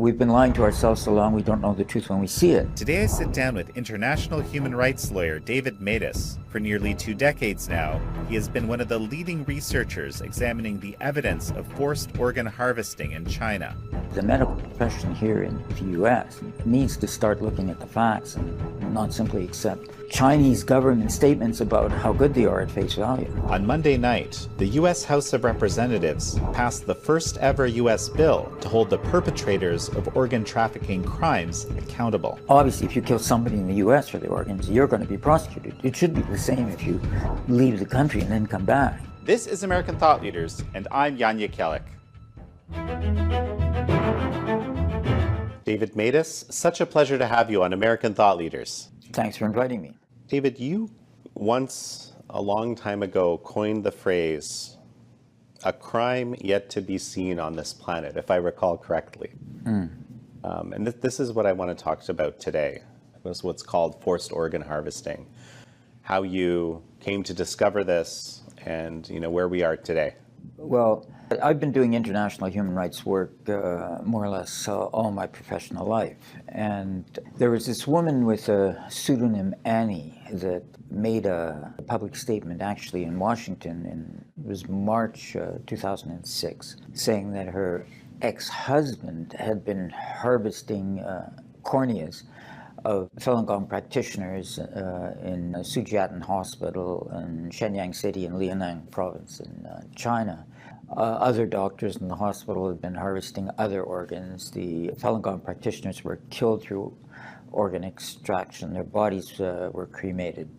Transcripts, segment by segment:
We've been lying to ourselves so long we don't know the truth when we see it. Today I sit down with international human rights lawyer David Matas. For nearly 2 decades now, he has been one of the leading researchers examining the evidence of forced organ harvesting in China. The medical profession here in the U.S. needs to start looking at the facts and not simply accept Chinese government statements about how good they are at face value. On Monday night, the U.S. House of Representatives passed the first ever U.S. bill to hold the perpetrators of organ trafficking crimes accountable. Obviously, if you kill somebody in the U.S. for the organs, you're going to be prosecuted. It should be the same if you leave the country and then come back. This is American Thought Leaders, and I'm Jan Jekielek. David Matas, such a pleasure to have you on American Thought Leaders. Thanks for inviting me. David, you once, a long time ago, coined the phrase, a crime yet to be seen on this planet, if I recall correctly. And this is what I want to talk about today. It's what's called forced organ harvesting. How you came to discover this and where we are today. Well, I've been doing international human rights work more or less all my professional life. And there was this woman with a pseudonym Annie that made a public statement actually in Washington it was March 2006, saying that her ex-husband had been harvesting corneas of Falun Gong practitioners in Sujiatan Hospital in Shenyang City in Liaoning province in China. Other doctors in the hospital had been harvesting other organs. The Falun Gong practitioners were killed through organ extraction. Their bodies were cremated.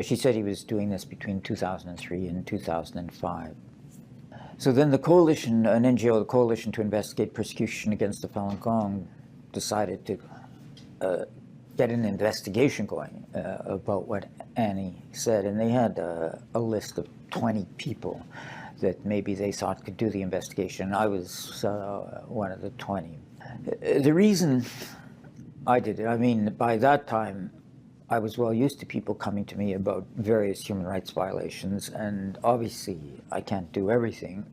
She said he was doing this between 2003 and 2005. So then the coalition, an NGO, the Coalition to Investigate Persecution Against the Falun Gong, decided to get an investigation going about what Annie said. And they had a list of 20 people that maybe they thought could do the investigation. I was one of the 20. The reason I did it, I mean, by that time, I was well used to people coming to me about various human rights violations, and obviously I can't do everything.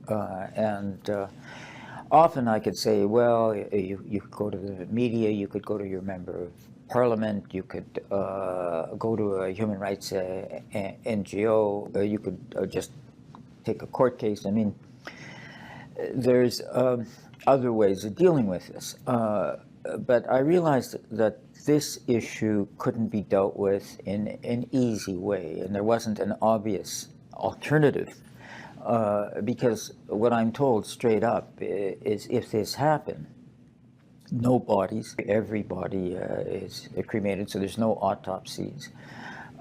Often I could say, well, you could go to the media, you could go to your member of parliament, you could go to a human rights NGO, you could just take a court case. I mean, there's other ways of dealing with this. But I realized that this issue couldn't be dealt with in an easy way, and there wasn't an obvious alternative. Because what I'm told straight up is if this happened, no bodies, every body is cremated, so there's no autopsies.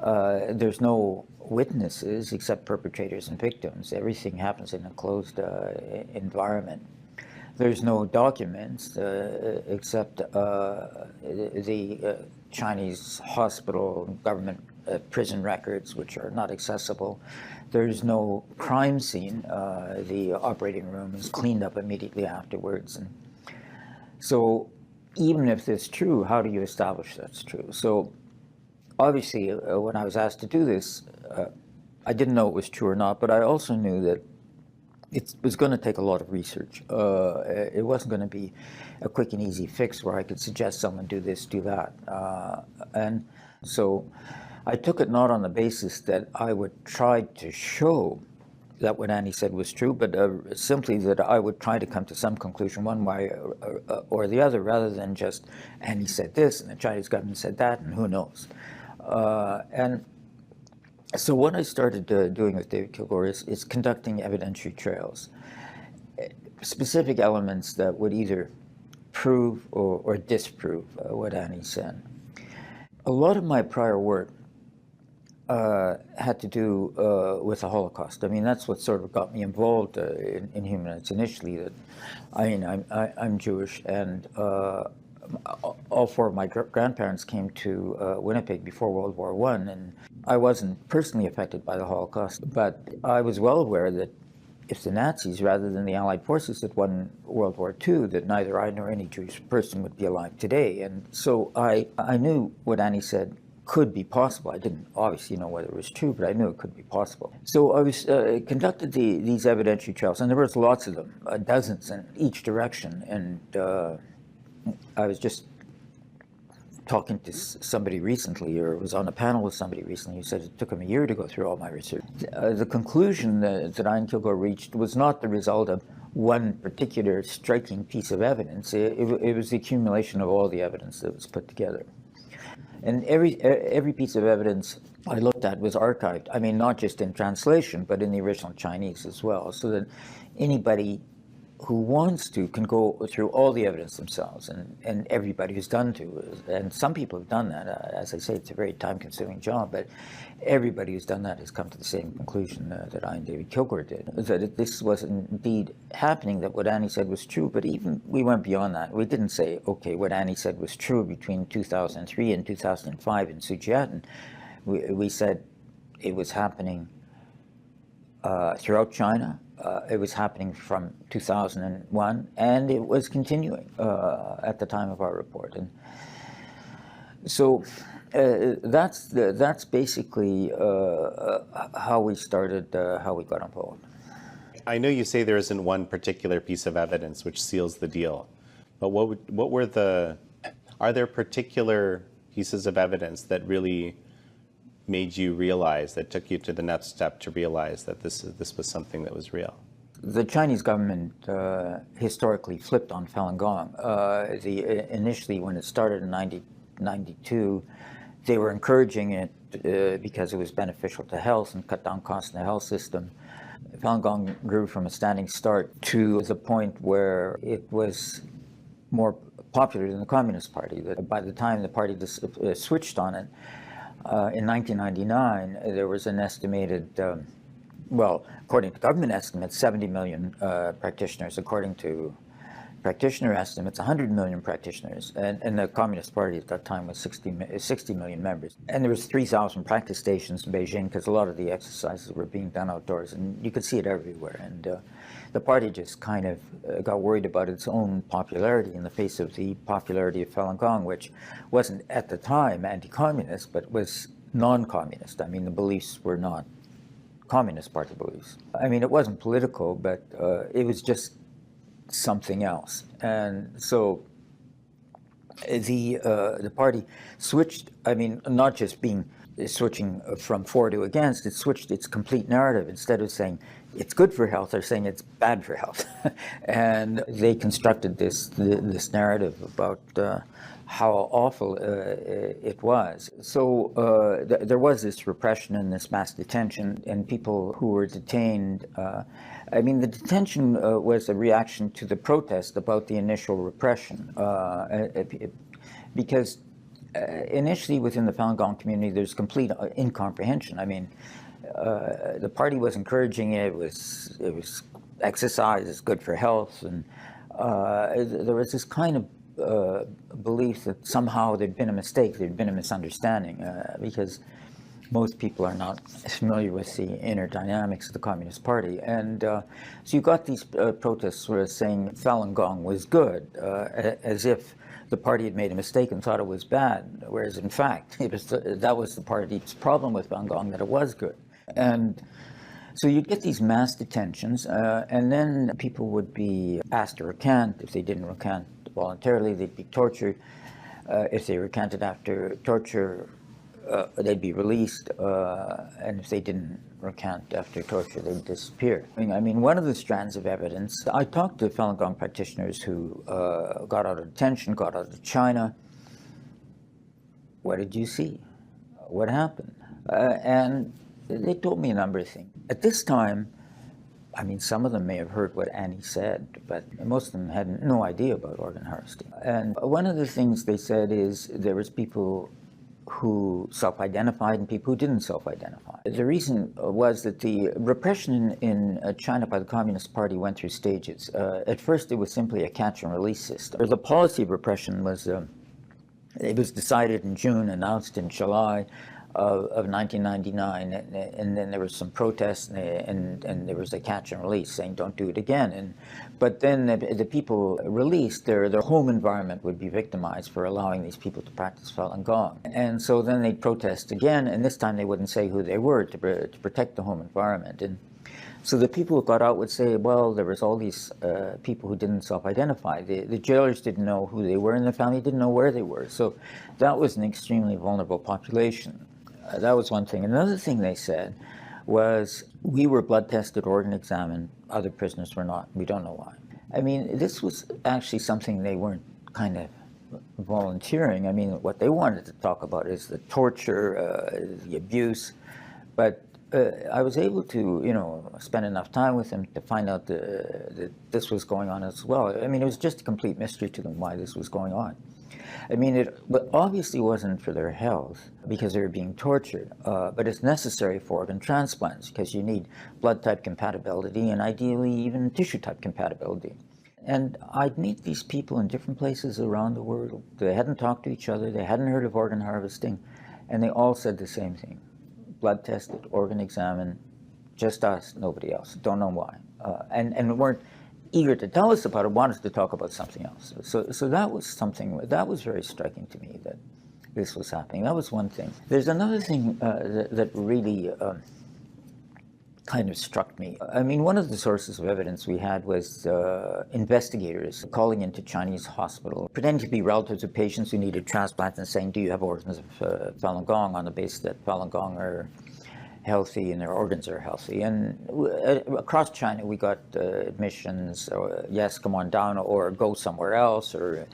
There's no witnesses except perpetrators and victims. Everything happens in a closed environment. There's no documents except the Chinese hospital government prison records, which are not accessible. There's no crime scene. The operating room is cleaned up immediately afterwards. And so even if it's true, how do you establish that's true? So obviously, when I was asked to do this, I didn't know it was true or not, but I also knew that it was going to take a lot of research. It wasn't going to be a quick and easy fix where I could suggest someone do this, do that. And so I took it not on the basis that I would try to show that what Annie said was true, but simply that I would try to come to some conclusion one way or the other, rather than just Annie said this and the Chinese government said that and who knows. And so what I started doing with David Kilgore is conducting evidentiary trails, specific elements that would either prove or disprove what Annie said. A lot of my prior work had to do with the Holocaust. I mean, that's what sort of got me involved in human rights initially. That I'm Jewish, and all four of my grandparents came to Winnipeg before World War I, and I wasn't personally affected by the Holocaust, but I was well aware that if the Nazis, rather than the Allied forces, had won World War II, that neither I nor any Jewish person would be alive today. And so I knew what Annie said could be possible. I didn't obviously know whether it was true, but I knew it could be possible. So I was conducted these evidentiary trials, and there was lots of them, dozens in each direction. And I was just talking to somebody recently, or was on a panel with somebody recently, who said it took him a year to go through all my research. The conclusion that I and Kilgore reached was not the result of one particular striking piece of evidence. It was the accumulation of all the evidence that was put together. And every piece of evidence I looked at was archived. I mean, not just in translation, but in the original Chinese as well, so that anybody who wants to can go through all the evidence themselves, and everybody who's done to. And some people have done that. As I say, it's a very time-consuming job, but everybody who's done that has come to the same conclusion that I and David Kilgore did, that this was indeed happening, that what Annie said was true. But even we went beyond that. We didn't say, okay, what Annie said was true between 2003 and 2005 in Sujiatan. We said it was happening throughout China. It was happening from 2001, and it was continuing at the time of our report. And so that's basically how we started, how we got involved. I know you say there isn't one particular piece of evidence which seals the deal, but are there particular pieces of evidence that really made you realize, that took you to the next step to realize that this was something that was real? The Chinese government historically flipped on Falun Gong. Initially, when it started in 1992, they were encouraging it because it was beneficial to health and cut down costs in the health system. Falun Gong grew from a standing start to the point where it was more popular than the Communist Party. By the time the party switched on it, in 1999, there was an estimated, well, according to government estimates, 70 million practitioners. According to practitioner estimates, 100 million practitioners. And the Communist Party at that time was 60 million members. And there was 3,000 practice stations in Beijing, because a lot of the exercises were being done outdoors, and you could see it everywhere. And the party just kind of got worried about its own popularity in the face of the popularity of Falun Gong, which wasn't at the time anti-communist, but was non-communist. I mean, the beliefs were not Communist Party beliefs. I mean, it wasn't political, but it was just something else. And so the party switched, I mean, not just switching from for to against, it switched its complete narrative. Instead of saying it's good for health, they're saying it's bad for health. And they constructed this narrative about how awful it was. So there was this repression and this mass detention, and people who were detained. I mean, the detention was a reaction to the protest about the initial repression, because initially within the Falun Gong community, there's complete incomprehension. I mean, the party was encouraging it. It was exercise is good for health, and there was this kind of belief that somehow there'd been a mistake, there'd been a misunderstanding, because most people are not familiar with the inner dynamics of the Communist Party. And so you got these protests sort of saying Falun Gong was good, as if the party had made a mistake and thought it was bad, whereas in fact that was the party's problem with Falun Gong, that it was good. And so you'd get these mass detentions, and then people would be asked to recant. If they didn't recant voluntarily, they'd be tortured. If they recanted after torture, they'd be released, and if they didn't recant after torture, they'd disappear. I mean, one of the strands of evidence, I talked to Falun Gong practitioners who got out of detention, got out of China. What did you see? What happened? And they told me a number of things. At this time, I mean, some of them may have heard what Annie said, but most of them had no idea about organ harvesting. And one of the things they said is there was people who self-identified and people who didn't self-identify. The reason was that the repression in China by the Communist Party went through stages. At first, it was simply a catch-and-release system. The policy of repression was, it was decided in June, announced in July. of 1999, and then there was some protests, and there was a catch and release saying don't do it again. But then the people released, their home environment would be victimized for allowing these people to practice Falun Gong. And so then they'd protest again, and this time they wouldn't say who they were to protect the home environment. And so the people who got out would say, well, there was all these people who didn't self-identify. The jailers didn't know who they were, and the family didn't know where they were. So that was an extremely vulnerable population. That was one thing. Another thing they said was, we were blood tested, organ examined, other prisoners were not. We don't know why. I mean, this was actually something they weren't kind of volunteering. I mean, what they wanted to talk about is the torture, the abuse. But I was able to, spend enough time with them to find out that this was going on as well. I mean, it was just a complete mystery to them why this was going on. I mean, it obviously wasn't for their health because they were being tortured, but it's necessary for organ transplants because you need blood type compatibility and ideally even tissue type compatibility. And I'd meet these people in different places around the world. They hadn't talked to each other, they hadn't heard of organ harvesting, and they all said the same thing. Blood tested, organ examined, just us, nobody else. Don't know why. And weren't eager to tell us about it, wanted to talk about something else. So that was something, that was very striking to me, that this was happening. That was one thing. There's another thing that really kind of struck me. I mean, one of the sources of evidence we had was investigators calling into Chinese hospital, pretending to be relatives of patients who needed transplants and saying, do you have organs of Falun Gong, on the basis that Falun Gong are healthy and their organs are healthy. And across China, we got admissions, yes, come on down, or go somewhere else, or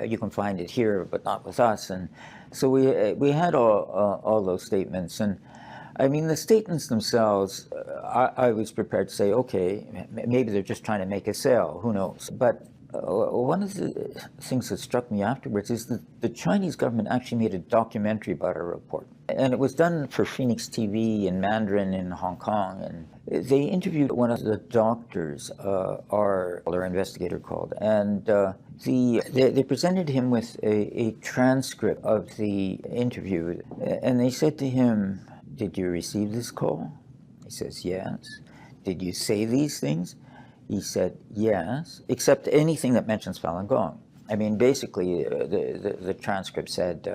you can find it here, but not with us. And so we had all those statements. And I mean, the statements themselves, I was prepared to say, okay, maybe they're just trying to make a sale, who knows? But one of the things that struck me afterwards is that the Chinese government actually made a documentary about our report. And it was done for Phoenix TV in Mandarin in Hong Kong. And they interviewed one of the doctors, our investigator called, and they presented him with a transcript of the interview. And they said to him, did you receive this call? He says, yes. Did you say these things? He said, yes, except anything that mentions Falun Gong. I mean, basically, the transcript said,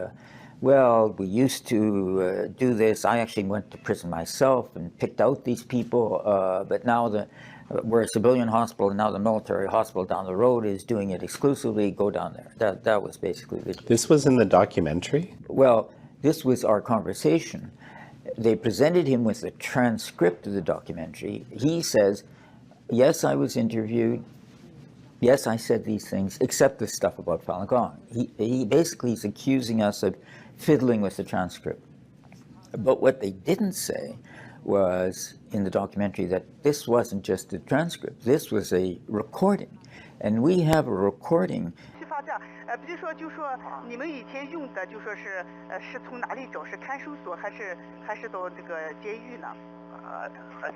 well, we used to do this. I actually went to prison myself and picked out these people, but now we're a civilian hospital, and now the military hospital down the road is doing it exclusively. Go down there. That was basically the... This was in the documentary? Well, this was our conversation. They presented him with a transcript of the documentary. He says, yes, I was interviewed. Yes, I said these things, except the stuff about Falun Gong. He basically is accusing us of fiddling with the transcript. But what they didn't say was in the documentary that this wasn't just a transcript. This was a recording. And we have a recording. 比如说，就说你们以前用的，就说是从哪里找？是看守所还是到这个监狱呢？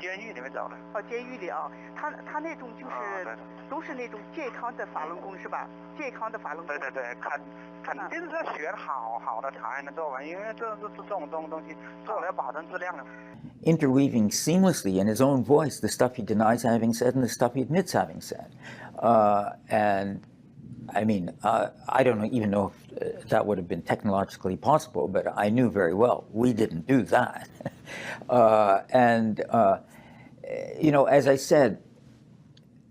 监狱里面找的。监狱里啊，他那种就是都是那种健康的法轮功是吧？健康的法轮功。对，肯定是选好的才能做完，因为这种东西做了要保证质量的。 Interweaving seamlessly in his own voice the stuff he denies having said and the stuff he admits having said. And I mean, I don't even know if that would have been technologically possible, but I knew very well we didn't do that. As I said,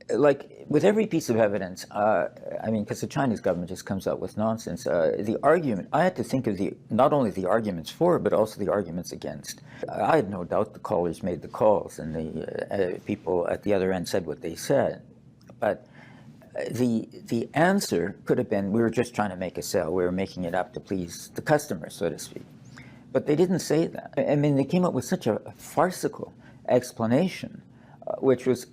like with every piece of evidence, I mean, because the Chinese government just comes out with nonsense, the argument, I had to think of not only the arguments for, but also the arguments against. I had no doubt the callers made the calls and the people at the other end said what they said. But the answer could have been, we were just trying to make a sale. We were making it up to please the customer, so to speak. But they didn't say that. I mean, they came up with such a farcical explanation, which was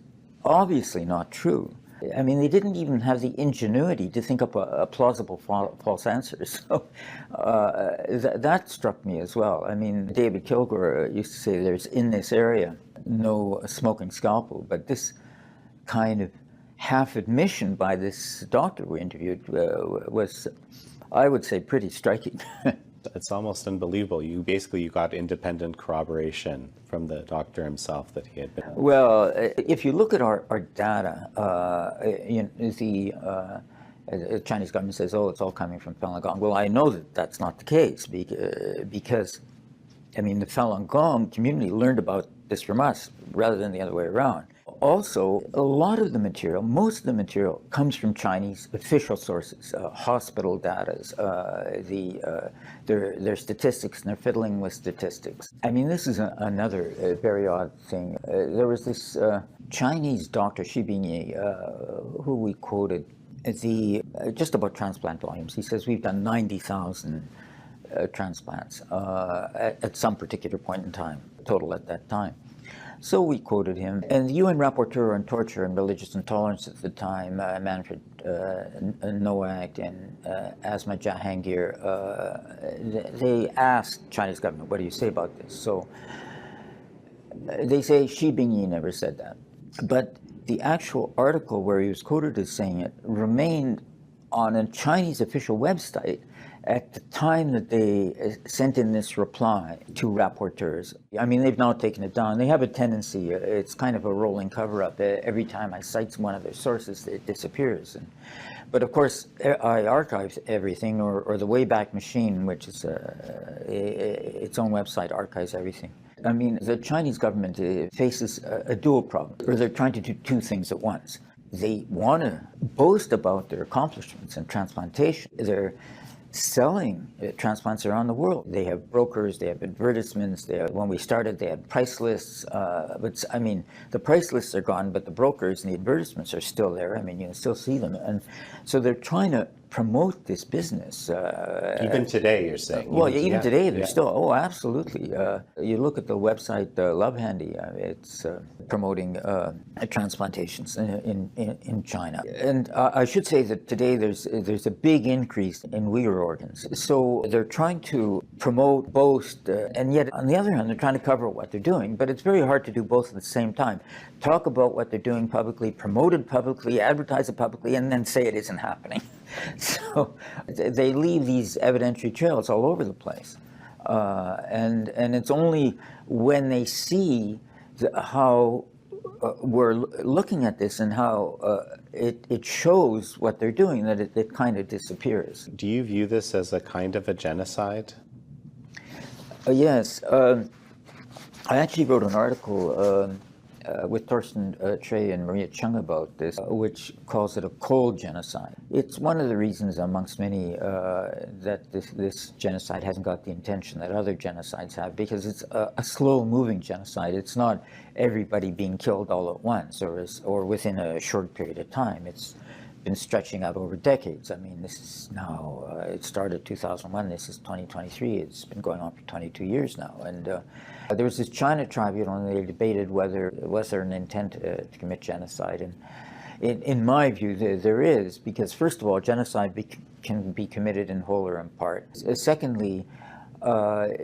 obviously not true. I mean, they didn't even have the ingenuity to think up a plausible false answer. So that struck me as well. I mean, David Kilgore used to say there's in this area no smoking scalpel, but this kind of half admission by this doctor we interviewed was, I would say, pretty striking. It's almost unbelievable. You got independent corroboration from the doctor himself that he had been. Well, if you look at our data, the Chinese government says, oh, it's all coming from Falun Gong. Well, I know that that's not the case because, I mean, the Falun Gong community learned about this from us rather than the other way around. Also, a lot of the material, most of the material comes from Chinese official sources, hospital data, their statistics, and they're fiddling with statistics. I mean, this is another very odd thing. There was this Chinese doctor, Xi Bingyi, who we quoted, just about transplant volumes. He says we've done 90,000 transplants at some particular point in time, total at that time. So we quoted him. And the UN Rapporteur on Torture and Religious Intolerance at the time, Manfred Nowak and Asma Jahangir, they asked Chinese government, what do you say about this? So they say Xi Bingyi never said that. But the actual article where he was quoted as saying it remained on a Chinese official website at the time that they sent in this reply to rapporteurs. I mean, they've now taken it down. They have a tendency, it's kind of a rolling cover-up. Every time I cite one of their sources, it disappears. But of course, I archive everything, or the Wayback Machine, which is its own website, archives everything. I mean, the Chinese government faces a dual problem, or they're trying to do two things at once. They want to boast about their accomplishments in transplantation. They're selling transplants around the world. They have brokers, they have advertisements. When we started, they had price lists. But I mean, the price lists are gone, but the brokers and the advertisements are still there. I mean, you can still see them. And so they're trying to promote this business. Even today, you're saying? Well, even today, they're still, oh, absolutely. You look at the website Love Handy, it's promoting transplantations in China. And I should say that today there's a big increase in Uyghur organs. So they're trying to promote, boast, and yet on the other hand, they're trying to cover what they're doing. But it's very hard to do both at the same time. Talk about what they're doing publicly, promote it publicly, advertise it publicly, and then say it isn't happening. So they leave these evidentiary trails all over the place. And it's only when they see how we're looking at this and how it shows what they're doing that it kind of disappears. Do you view this as a kind of a genocide? Yes. I actually wrote an article with Thorsten Trey and Maria Chung about this, which calls it a cold genocide. It's one of the reasons, amongst many, that this genocide hasn't got the intention that other genocides have, because it's a slow-moving genocide. It's not everybody being killed all at once or within a short period of time. It's been stretching out over decades. I mean, this is now, it started 2001, this is 2023. It's been going on for 22 years now. And there was this China tribunal, and they debated whether was there an intent to commit genocide. And in my view, there is, because first of all, genocide can be committed in whole or in part. Secondly,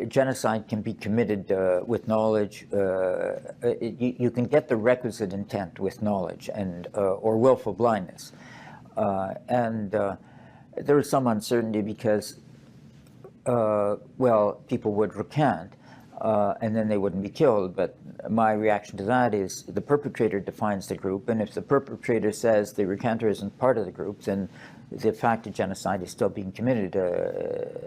genocide can be committed with knowledge. You can get the requisite intent with knowledge and or willful blindness. And there is some uncertainty because, well, people would recant. And then they wouldn't be killed. But my reaction to that is the perpetrator defines the group, and if the perpetrator says the recanter isn't part of the group, then the fact of genocide is still being committed,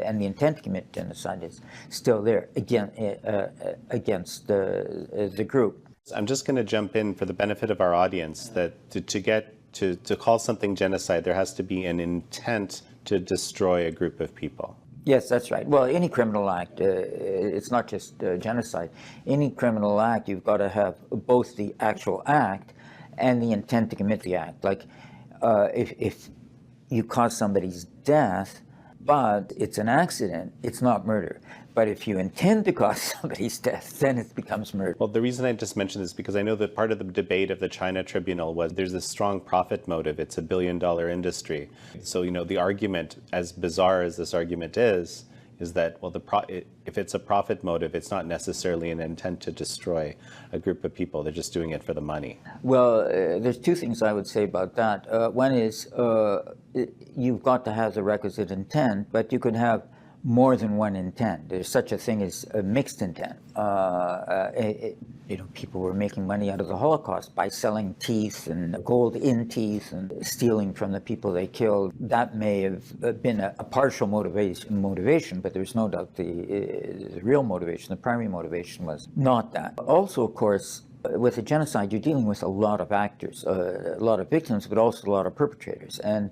and the intent to commit genocide is still there against the group. I'm just going to jump in for the benefit of our audience that to call something genocide, there has to be an intent to destroy a group of people. Yes, that's right. Well, any criminal act, it's not just genocide. Any criminal act, you've got to have both the actual act and the intent to commit the act. Like if you cause somebody's death, but it's an accident, it's not murder. But if you intend to cause somebody's death, then it becomes murder. Well, the reason I just mentioned this is because I know that part of the debate of the China tribunal was there's a strong profit motive. It's a billion-dollar industry. So, you know, the argument, as bizarre as this argument is that, well, if it's a profit motive, it's not necessarily an intent to destroy a group of people. They're just doing it for the money. Well, there's two things I would say about that. One is you've got to have the requisite intent, but you could have more than one intent. There's such a thing as a mixed intent. People were making money out of the Holocaust by selling teeth and gold in teeth and stealing from the people they killed. That may have been a partial motivation, but there's no doubt the real motivation, the primary motivation was not that. Also, of course, with a genocide, you're dealing with a lot of actors, a lot of victims, but also a lot of perpetrators. And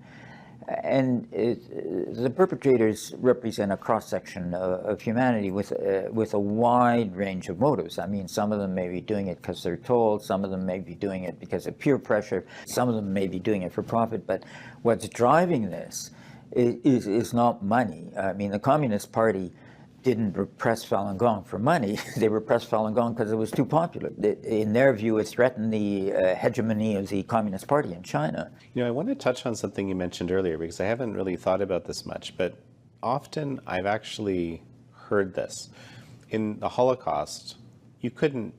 the perpetrators represent a cross-section of humanity with a wide range of motives. I mean, some of them may be doing it because they're told, some of them may be doing it because of peer pressure, some of them may be doing it for profit, but what's driving this is not money. I mean, the Communist Party didn't repress Falun Gong for money. They repressed Falun Gong because it was too popular. In their view, it threatened the hegemony of the Communist Party in China. I want to touch on something you mentioned earlier, because I haven't really thought about this much, but often I've actually heard this. In the Holocaust, you couldn't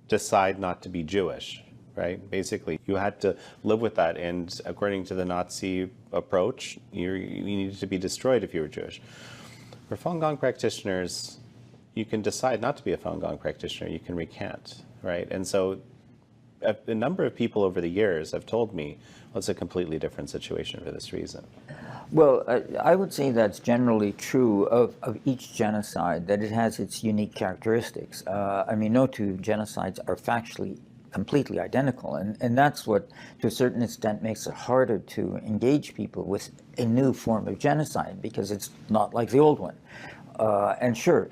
decide not to be Jewish, right? Basically, you had to live with that, and according to the Nazi approach, you needed to be destroyed if you were Jewish. For Falun Gong practitioners, you can decide not to be a Falun Gong practitioner. You can recant, right? And so a number of people over the years have told me, well, it's a completely different situation for this reason. Well, I would say that's generally true of each genocide, that it has its unique characteristics. I mean, no two genocides are factually completely identical, and that's what, to a certain extent, makes it harder to engage people with a new form of genocide, because it's not like the old one. And sure,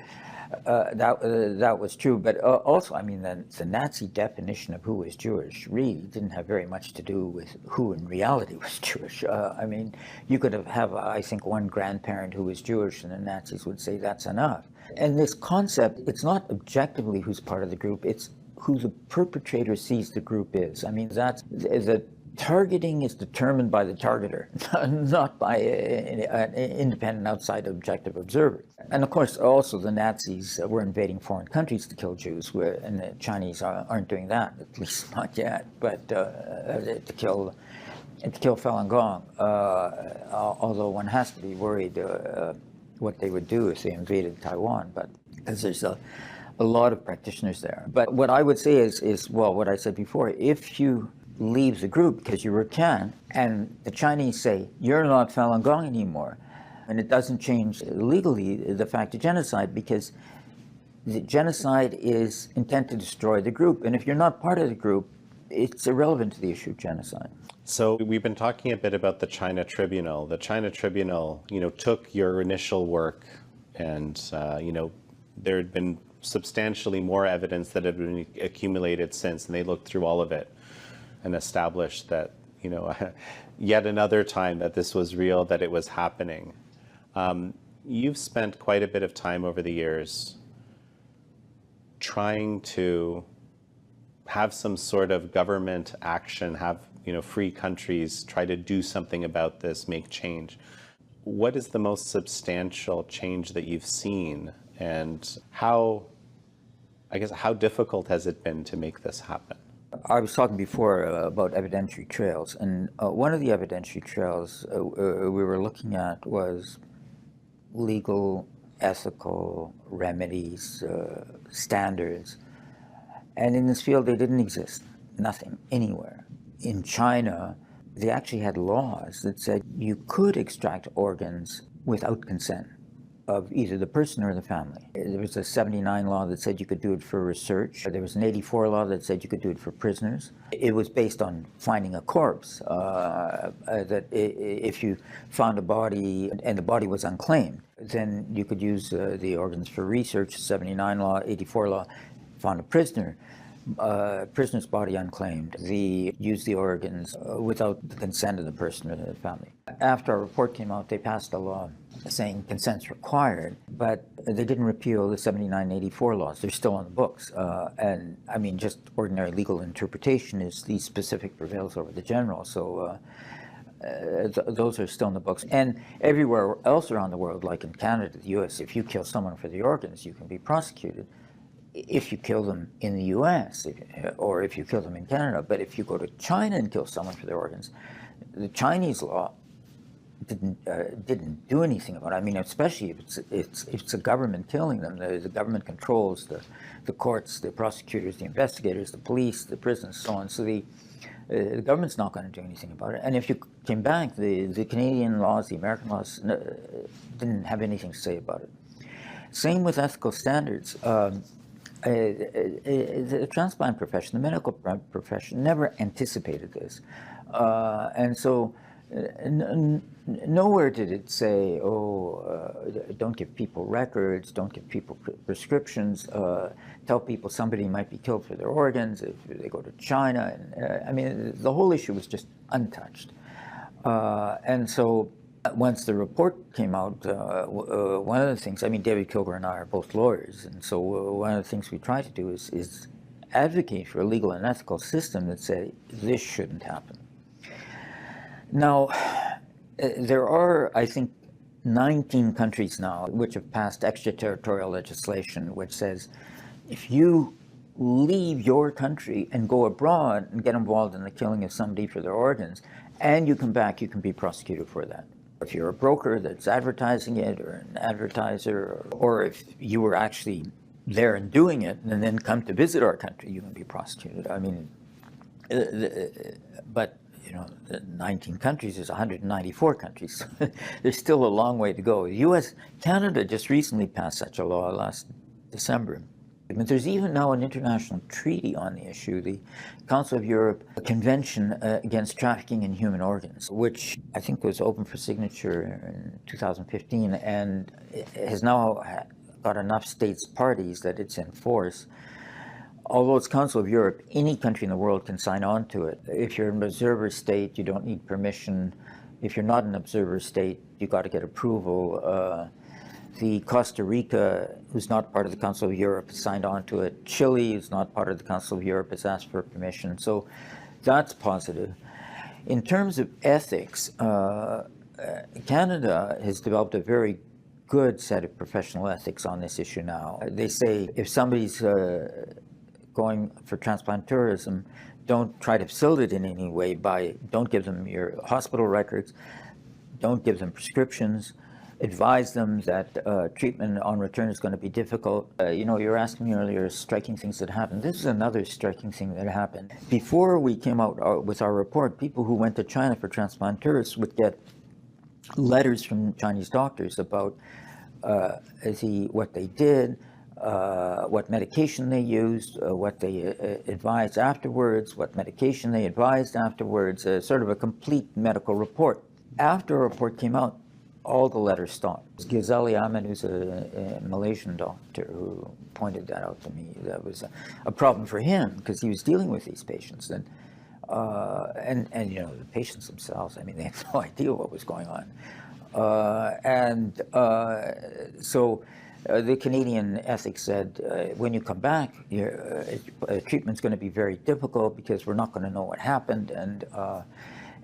that was true, but also, I mean, the Nazi definition of who was Jewish really didn't have very much to do with who in reality was Jewish. I mean, you could have, I think, one grandparent who was Jewish, and the Nazis would say that's enough. And this concept, it's not objectively who's part of the group, it's who the perpetrator sees the group is. I mean, the targeting is determined by the targeter, not by an independent outside objective observer. And of course, also the Nazis were invading foreign countries to kill Jews, and the Chinese aren't doing that, at least not yet, but to kill Falun Gong, although one has to be worried what they would do if they invaded Taiwan, but because there's a lot of practitioners there. But what I would say is, well, what I said before, if you leave the group because you recant, and the Chinese say, you're not Falun Gong anymore, and it doesn't change legally the fact of genocide, because the genocide is intent to destroy the group, and if you're not part of the group, it's irrelevant to the issue of genocide. So we've been talking a bit about the China Tribunal. The China Tribunal, took your initial work, and, there had been substantially more evidence that had been accumulated since, and they looked through all of it and established that, yet another time that this was real, that it was happening. You've spent quite a bit of time over the years trying to have some sort of government action, have, free countries try to do something about this, make change. What is the most substantial change that you've seen, and how difficult has it been to make this happen? I was talking before about evidentiary trails, and one of the evidentiary trails we were looking at was legal, ethical remedies, standards. And in this field, they didn't exist, nothing, anywhere. In China, they actually had laws that said you could extract organs without consent of either the person or the family. There was a 79 law that said you could do it for research. There was an 84 law that said you could do it for prisoners. It was based on finding a corpse, that if you found a body and the body was unclaimed, then you could use the organs for research. 79 law, 84 law, found a prisoner's body unclaimed. Use the organs without the consent of the person or the family. After our report came out, they passed a law saying consent's required, but they didn't repeal the 79 and 84 laws. They're still on the books. And I mean, just ordinary legal interpretation is the specific prevails over the general. So those are still in the books. And everywhere else around the world, like in Canada, the US, if you kill someone for the organs, you can be prosecuted. If you kill them in the US, or if you kill them in Canada. But if you go to China and kill someone for their organs, the Chinese law didn't do anything about it. I mean, especially if it's a government killing them. The government controls the courts, the prosecutors, the investigators, the police, the prisons, so on. So the government's not going to do anything about it. And if you came back, the Canadian laws, the American laws, didn't have anything to say about it. Same with ethical standards. The transplant profession, the medical profession, never anticipated this. And so nowhere did it say, don't give people records, don't give people prescriptions, tell people somebody might be killed for their organs if they go to China. I mean, the whole issue was just untouched. And so once the report came out, one of the things, I mean, David Kilgore and I are both lawyers, and so one of the things we try to do is advocate for a legal and ethical system that say this shouldn't happen. Now, there are, I think, 19 countries now which have passed extraterritorial legislation which says if you leave your country and go abroad and get involved in the killing of somebody for their organs, and you come back, you can be prosecuted for that. If you're a broker that's advertising it, or an advertiser, or if you were actually there and doing it and then come to visit our country, you can be prosecuted. I mean, but 19 countries is 194 countries. There's still a long way to go. Canada just recently passed such a law last December. But there's even now an international treaty on the issue, the Council of Europe Convention Against Trafficking in Human Organs, which I think was open for signature in 2015 and has now got enough states parties that it's in force. Although it's Council of Europe, any country in the world can sign on to it. If you're an observer state, you don't need permission. If you're not an observer state, you got to get approval. The Costa Rica, who's not part of the Council of Europe, has signed on to it. Chile, who's not part of the Council of Europe, has asked for permission. So that's positive. In terms of ethics, Canada has developed a very good set of professional ethics on this issue now. They say if somebody's going for transplant tourism, don't try to facilitate it in any way don't give them your hospital records, don't give them prescriptions, advise them that treatment on return is going to be difficult. You were asking me earlier, striking things that happened. This is another striking thing that happened. Before we came out with our report, people who went to China for transplant tourists would get letters from Chinese doctors about what they did, what medication they used, what they advised afterwards, what medication they advised afterwards, sort of a complete medical report. After a report came out, all the letters stopped. Ghazali Ahmed, who's a Malaysian doctor, who pointed that out to me. That was a problem for him because he was dealing with these patients. And the patients themselves, I mean, they had no idea what was going on. So the Canadian ethics said, when you come back, your treatment's going to be very difficult because we're not going to know what happened,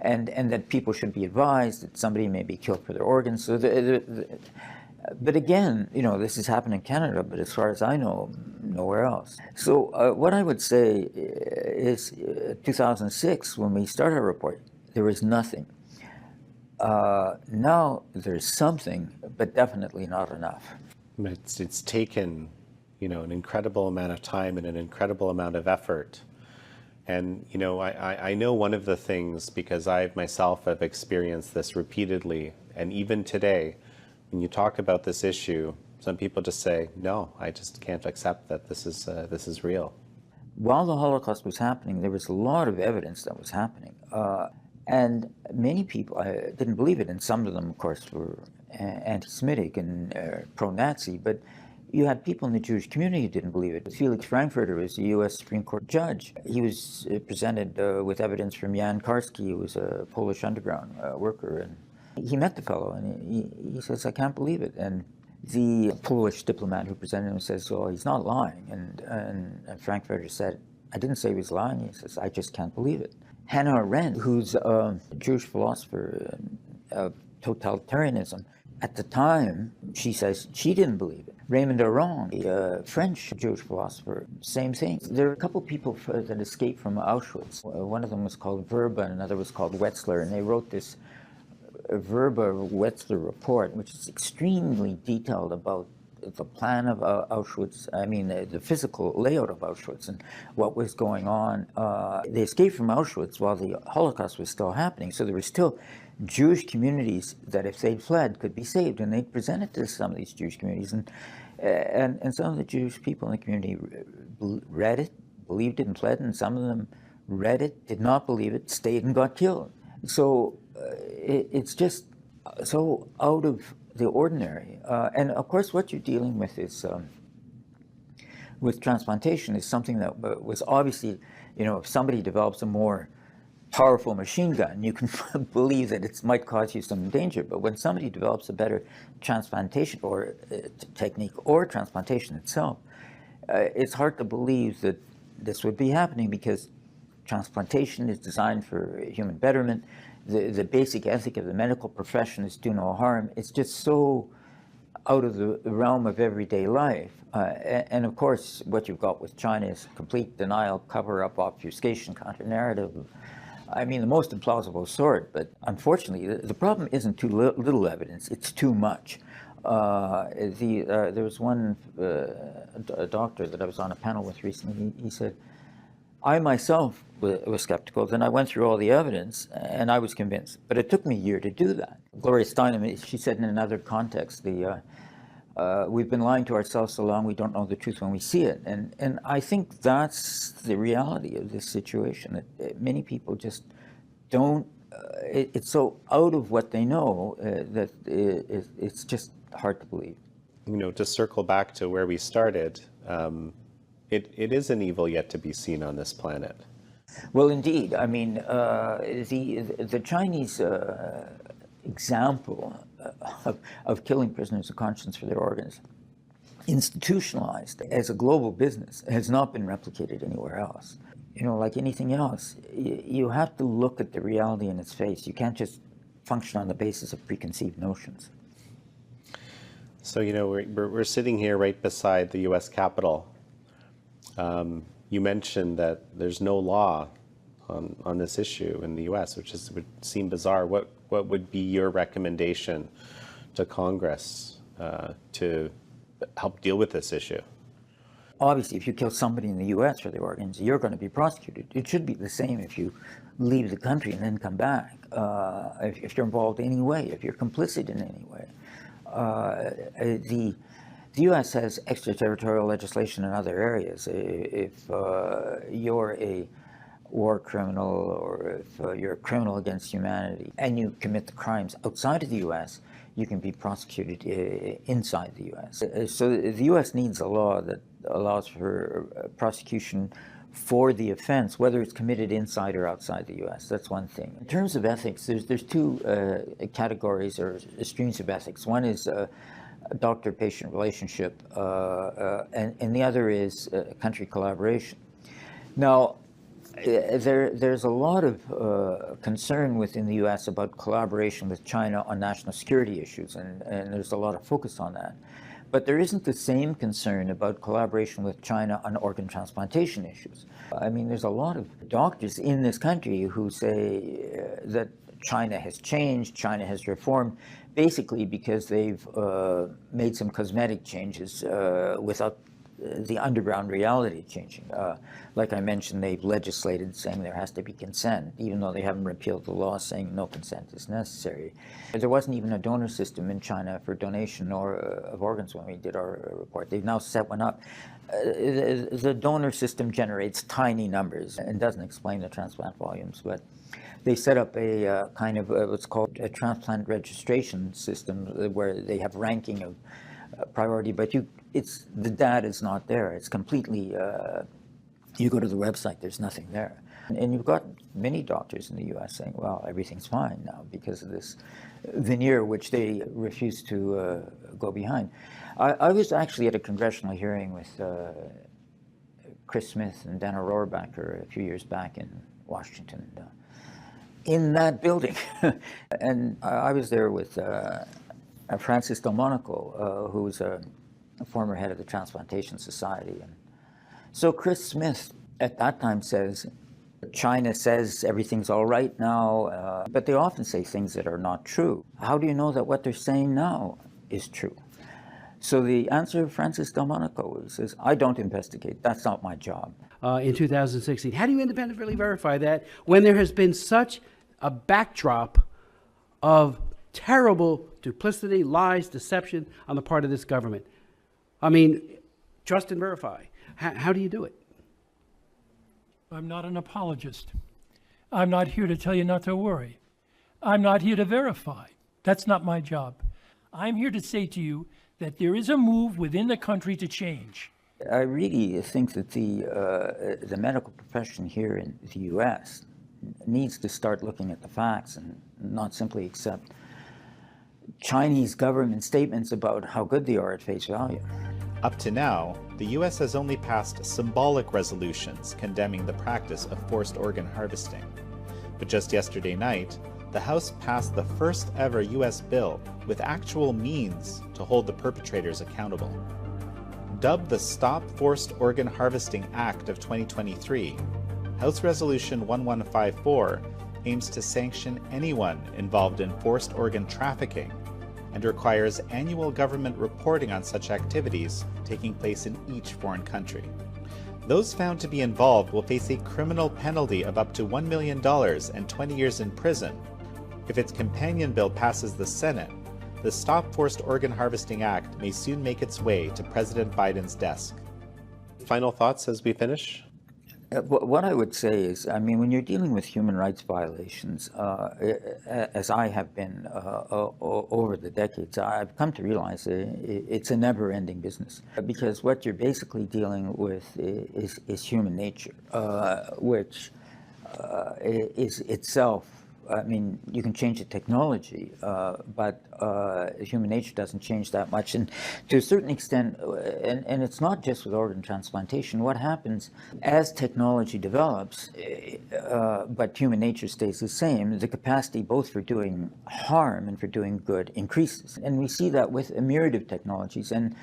and that people should be advised that somebody may be killed for their organs. So but again, this has happened in Canada, but as far as I know, nowhere else. So what I would say is 2006, when we started our report, there was nothing. Now there's something, but definitely not enough. It's taken, an incredible amount of time and an incredible amount of effort. And, I know one of the things, because I myself have experienced this repeatedly, and even today, when you talk about this issue, some people just say, no, I just can't accept that this is real. While the Holocaust was happening, there was a lot of evidence that was happening. And many people didn't believe it, and some of them, of course, were anti-Semitic and pro-Nazi, but you had people in the Jewish community who didn't believe it. Felix Frankfurter was a U.S. Supreme Court judge. He was presented with evidence from Jan Karski, who was a Polish underground worker, and he met the fellow, and he says, I can't believe it. And the Polish diplomat who presented him says, oh, he's not lying. And Frankfurter said, I didn't say he was lying. He says, I just can't believe it. Hannah Arendt, who's a Jewish philosopher of totalitarianism, at the time, she says she didn't believe it. Raymond Aron, a French Jewish philosopher, same thing. There are a couple people that escaped from Auschwitz. One of them was called Verba, and another was called Wetzler, and they wrote this Verba Wetzler report, which is extremely detailed about the plan of Auschwitz, I mean the physical layout of Auschwitz and what was going on. They escaped from Auschwitz while the Holocaust was still happening, so there were still Jewish communities that if they'd fled could be saved, and they presented to some of these Jewish communities, and some of the Jewish people in the community read it, believed it, and fled, and some of them read it, did not believe it, stayed and got killed. So it's just so out of the ordinary. And of course what you're dealing with is with transplantation is something that was obviously, if somebody develops a more powerful machine gun, you can believe that it might cause you some danger. But when somebody develops a better transplantation or technique or transplantation itself, it's hard to believe that this would be happening, because transplantation is designed for human betterment. The basic ethic of the medical profession is do no harm. It's just so out of the realm of everyday life. And of course, what you've got with China is complete denial, cover-up, obfuscation, counter-narrative. I mean, the most implausible sort. But unfortunately, the problem isn't too little evidence, it's too much. There was one a doctor that I was on a panel with recently. He said, I myself was skeptical, then I went through all the evidence and I was convinced. But it took me a year to do that. Gloria Steinem, she said in another context, we've been lying to ourselves so long we don't know the truth when we see it. And I think that's the reality of this situation, that many people just don't, it's so out of what they know that it's just hard to believe. To circle back to where we started, it is an evil yet to be seen on this planet. Well, indeed. I mean, the Chinese example of killing prisoners of conscience for their organs, institutionalized as a global business, has not been replicated anywhere else. Like anything else, you have to look at the reality in its face. You can't just function on the basis of preconceived notions. So, we're sitting here right beside the U.S. Capitol. You mentioned that there's no law on this issue in the U.S., which would seem bizarre. What would be your recommendation to Congress to help deal with this issue? Obviously, if you kill somebody in the U.S. for their organs, you're going to be prosecuted. It should be the same if you leave the country and then come back. If you're involved in any way, if you're complicit in any way. The U.S. has extraterritorial legislation in other areas. If you're a war criminal, or if you're a criminal against humanity and you commit the crimes outside of the U.S., you can be prosecuted inside the U.S. So the U.S. needs a law that allows for prosecution for the offense, whether it's committed inside or outside the U.S. That's one thing. In terms of ethics, there's two categories or streams of ethics. One is doctor-patient relationship, and the other is country collaboration. Now, there's a lot of concern within the U.S. about collaboration with China on national security issues, and there's a lot of focus on that. But there isn't the same concern about collaboration with China on organ transplantation issues. I mean, there's a lot of doctors in this country who say that China has changed, China has reformed, basically because they've made some cosmetic changes without the underground reality changing. Like I mentioned, they've legislated saying there has to be consent, even though they haven't repealed the law saying no consent is necessary. There wasn't even a donor system in China for donation of organs when we did our report. They've now set one up. The donor system generates tiny numbers and doesn't explain the transplant volumes, but they set up a kind of what's called a transplant registration system where they have ranking of priority, but the data is not there. It's completely, you go to the website, there's nothing there. And you've got many doctors in the U.S. saying, well, everything's fine now because of this veneer, which they refuse to go behind. I was actually at a congressional hearing with Chris Smith and Dana Rohrabacher a few years back in Washington, in that building. And I was there with Francis Delmonico, who's a former head of the Transplantation Society. And so Chris Smith at that time says, China says everything's all right now, but they often say things that are not true. How do you know that what they're saying now is true? So the answer of Francis Delmonico is, I don't investigate. That's not my job. In 2016. How do you independently verify that when there has been such a backdrop of terrible duplicity, lies, deception on the part of this government? I mean, trust and verify. How do you do it? I'm not an apologist. I'm not here to tell you not to worry. I'm not here to verify. That's not my job. I'm here to say to you that there is a move within the country to change. I really think that the medical profession here in the U.S. needs to start looking at the facts and not simply accept Chinese government statements about how good they are at face value. Up to now, the U.S. has only passed symbolic resolutions condemning the practice of forced organ harvesting. But just yesterday night, the House passed the first ever U.S. bill with actual means to hold the perpetrators accountable. Dubbed the Stop Forced Organ Harvesting Act of 2023, House Resolution 1154 aims to sanction anyone involved in forced organ trafficking and requires annual government reporting on such activities taking place in each foreign country. Those found to be involved will face a criminal penalty of up to $1 million and 20 years in prison. If its companion bill passes the Senate, the Stop Forced Organ Harvesting Act may soon make its way to President Biden's desk. Final thoughts as we finish? What I would say is, I mean, when you're dealing with human rights violations, as I have been over the decades, I've come to realize it's a never-ending business. Because what you're basically dealing with is human nature, which is itself, I mean, you can change the technology, but human nature doesn't change that much. And to a certain extent, and it's not just with organ transplantation, what happens as technology develops, but human nature stays the same, the capacity both for doing harm and for doing good increases. And we see that with a myriad of technologies. And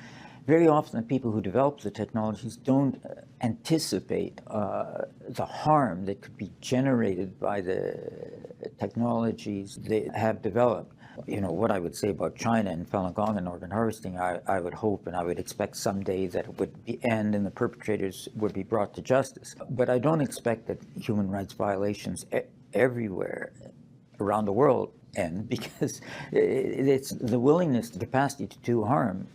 very often the people who develop the technologies don't anticipate the harm that could be generated by the technologies they have developed. You know, what I would say about China and Falun Gong and organ harvesting, I would hope and I would expect someday that it would end and the perpetrators would be brought to justice. But I don't expect that human rights violations everywhere around the world end, because it's the willingness, the capacity to do harm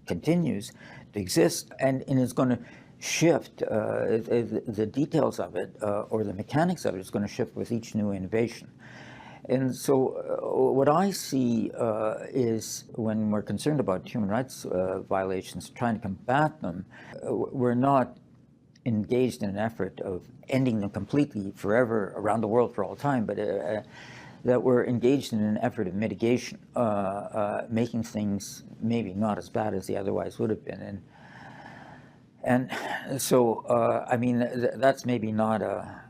continues to exist, and is going to shift. The details of it, or the mechanics of it, is going to shift with each new innovation. And so what I see is, when we're concerned about human rights violations, trying to combat them, we're not engaged in an effort of ending them completely forever around the world for all time, but that we're engaged in an effort of mitigation, making things maybe not as bad as they otherwise would have been. And so, I mean, that's maybe not a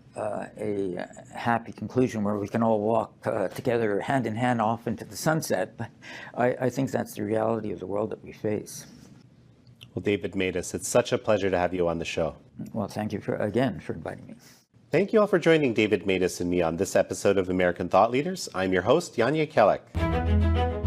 happy conclusion where we can all walk together hand in hand off into the sunset, but I think that's the reality of the world that we face. Well, David Matas, it's such a pleasure to have you on the show. Well, thank you again for inviting me. Thank you all for joining David Matas and me on this episode of American Thought Leaders. I'm your host, Yanya Kellek.